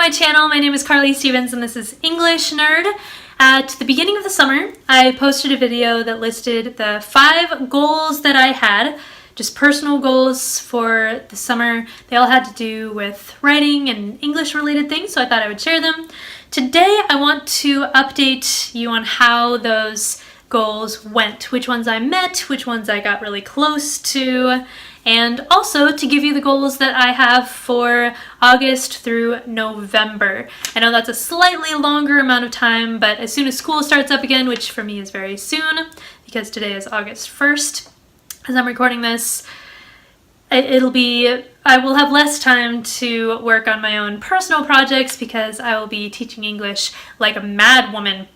my channel. My name is Carly Stevens and this is English Nerd. At the beginning of the summer, I posted a video that listed the 5 goals that I had, just personal goals for the summer. They all had to do with writing and English related things, so I thought I would share them. Today, I want to update you on how those goals went, which ones I met, which ones I got really close to, and also to give you the goals that I have for August through November. I know that's a slightly longer amount of time, but as soon as school starts up again, which for me is very soon, because today is August 1st, as I'm recording this, I will have less time to work on my own personal projects because I will be teaching English like a mad woman.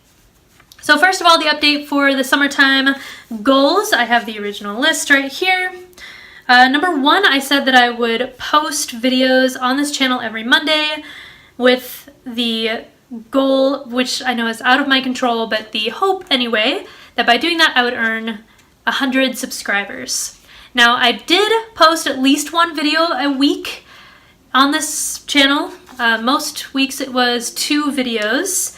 So first of all, the update for the summertime goals. I have the original list right here. Number 1, I said that I would post videos on this channel every Monday with the goal, which I know is out of my control, but the hope anyway, that by doing that I would earn 100 subscribers. Now, I did post at least one video a week on this channel. Most weeks it was 2 videos,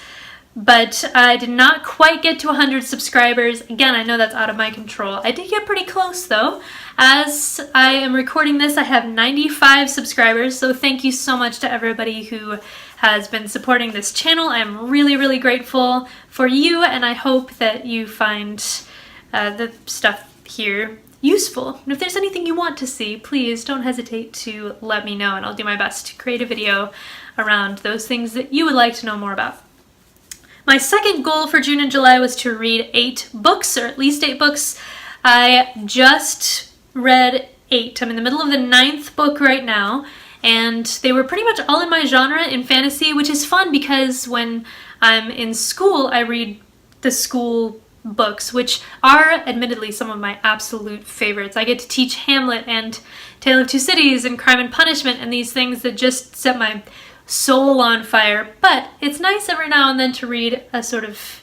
but I did not quite get to 100 subscribers. Again, I know that's out of my control. I did get pretty close though. As I am recording this, I have 95 subscribers, so thank you so much to everybody who has been supporting this channel. I'm really, really grateful for you, and I hope that you find the stuff here useful. And if there's anything you want to see, please don't hesitate to let me know, and I'll do my best to create a video around those things that you would like to know more about. My second goal for June and July was to read 8 books, or at least 8 books. I just read 8. I'm in the middle of the 9th book right now, and they were pretty much all in my genre in fantasy, which is fun because when I'm in school, I read the school books, which are admittedly some of my absolute favorites. I get to teach Hamlet and Tale of Two Cities and Crime and Punishment and these things that just set my soul on fire, but it's nice every now and then to read a sort of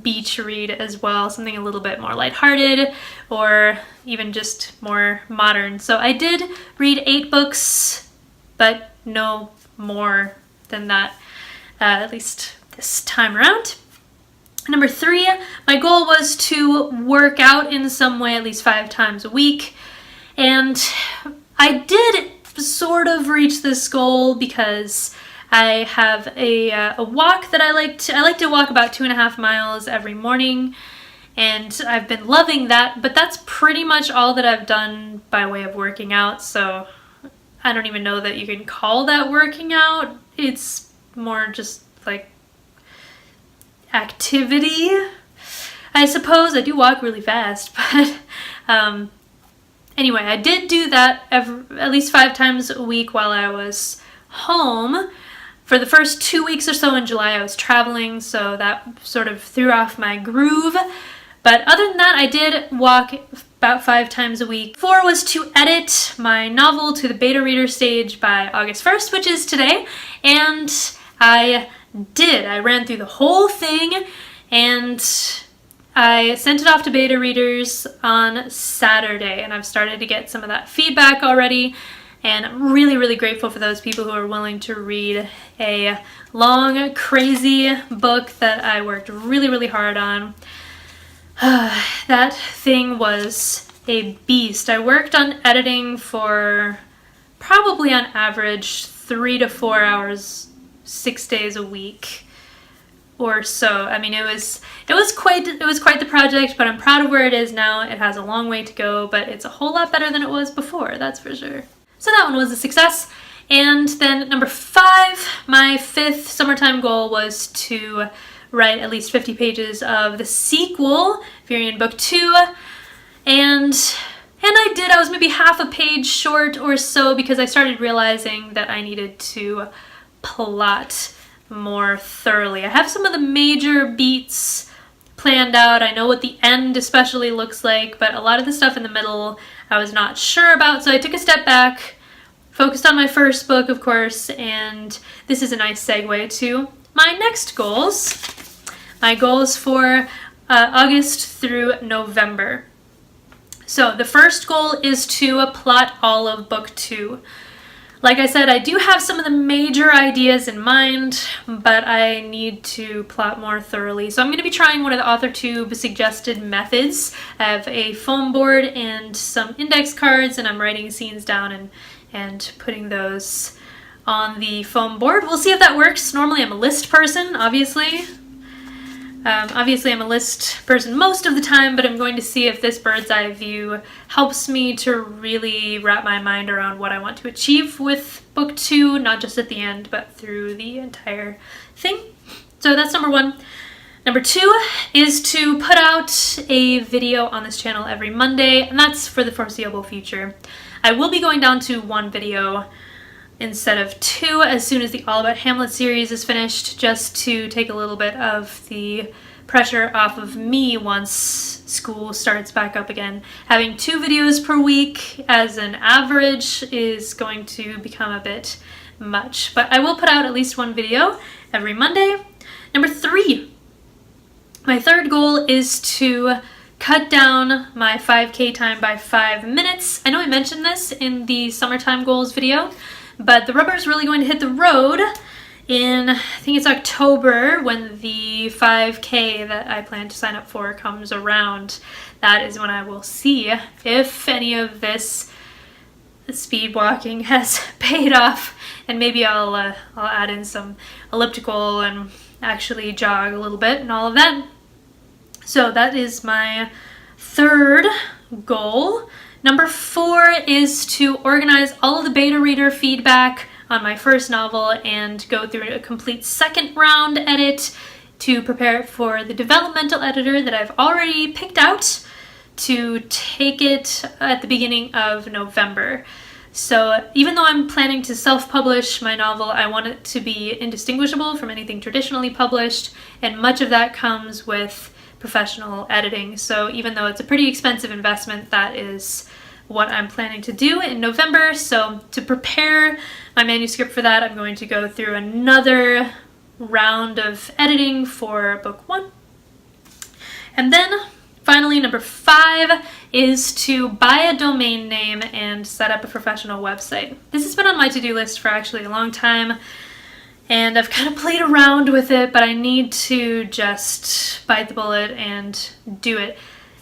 beach read as well, something a little bit more lighthearted or even just more modern. So I did read 8 books, but no more than that, at least this time around. Number 3, my goal was to work out in some way at least 5 times a week, and I did sort of reach this goal because I have a walk that I like to walk about 2.5 miles every morning, and I've been loving that, but that's pretty much all that I've done by way of working out, so I don't even know that you can call that working out. It's more just like activity, I suppose. I do walk really fast, but anyway, I did do that at least 5 times a week while I was home. For the first 2 weeks or so in July, I was traveling, so that sort of threw off my groove. But other than that, I did walk about 5 times a week. 4 was to edit my novel to the beta reader stage by August 1st, which is today, and I did. I ran through the whole thing, and I sent it off to beta readers on Saturday, and I've started to get some of that feedback already. And I'm really, really grateful for those people who are willing to read a long, crazy book that I worked really, really hard on. That thing was a beast. I worked on editing for probably on average 3 to 4 hours, 6 days a week or so. I mean, it was quite the project, but I'm proud of where it is now. It has a long way to go, but it's a whole lot better than it was before, that's for sure. So that one was a success. And then number 5, my 5th summertime goal was to write at least 50 pages of the sequel, Firian Book 2. And I did. I was maybe half a page short or so because I started realizing that I needed to plot more thoroughly. I have some of the major beats planned out. I know what the end especially looks like, but a lot of the stuff in the middle I was not sure about, so I took a step back, focused on my first book, of course, and this is a nice segue to my next goals. My goals for August through November. So the first goal is to plot all of book 2. Like I said, I do have some of the major ideas in mind, but I need to plot more thoroughly. So I'm going to be trying one of the AuthorTube suggested methods. I have a foam board and some index cards, and I'm writing scenes down and putting those on the foam board. We'll see if that works. Normally I'm a list person, obviously. Obviously I'm a list person most of the time, but I'm going to see if this bird's eye view helps me to really wrap my mind around what I want to achieve with book 2, not just at the end, but through the entire thing. So that's number 1. Number 2 is to put out a video on this channel every Monday, and that's for the foreseeable future. I will be going down to 1 video instead of 2 as soon as the All About Hamlet series is finished, just to take a little bit of the pressure off of me once school starts back up again. Having 2 videos per week as an average is going to become a bit much, but I will put out at least 1 video every Monday. Number 3, my third goal is to cut down my 5K time by 5 minutes. I know I mentioned this in the summertime goals video, but the rubber is really going to hit the road in, I think it's October, when the 5K that I plan to sign up for comes around. That is when I will see if any of this speed walking has paid off, and maybe I'll add in some elliptical and actually jog a little bit and all of that. So that is my third goal. Number 4 is to organize all of the beta reader feedback on my first novel and go through a complete second round edit to prepare it for the developmental editor that I've already picked out to take it at the beginning of November. So even though I'm planning to self-publish my novel, I want it to be indistinguishable from anything traditionally published, and much of that comes with professional editing. So even though it's a pretty expensive investment, that is what I'm planning to do in November. So to prepare my manuscript for that, I'm going to go through another round of editing for book 1. And then finally, number 5 is to buy a domain name and set up a professional website. This has been on my to-do list for actually a long time, and I've kind of played around with it, but I need to just bite the bullet and do it.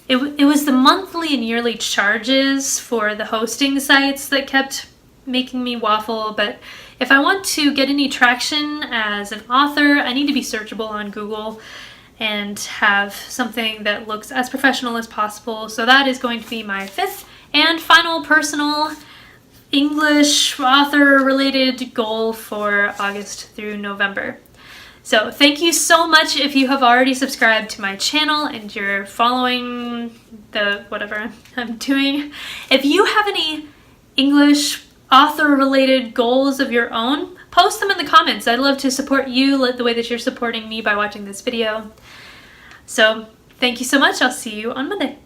It was the monthly and yearly charges for the hosting sites that kept making me waffle, but if I want to get any traction as an author, I need to be searchable on Google and have something that looks as professional as possible. So that is going to be my 5th and final personal English author-related goal for August through November. So thank you so much if you have already subscribed to my channel and you're following the whatever I'm doing. If you have any English author-related goals of your own, post them in the comments. I'd love to support you the way that you're supporting me by watching this video. So thank you so much. I'll see you on Monday.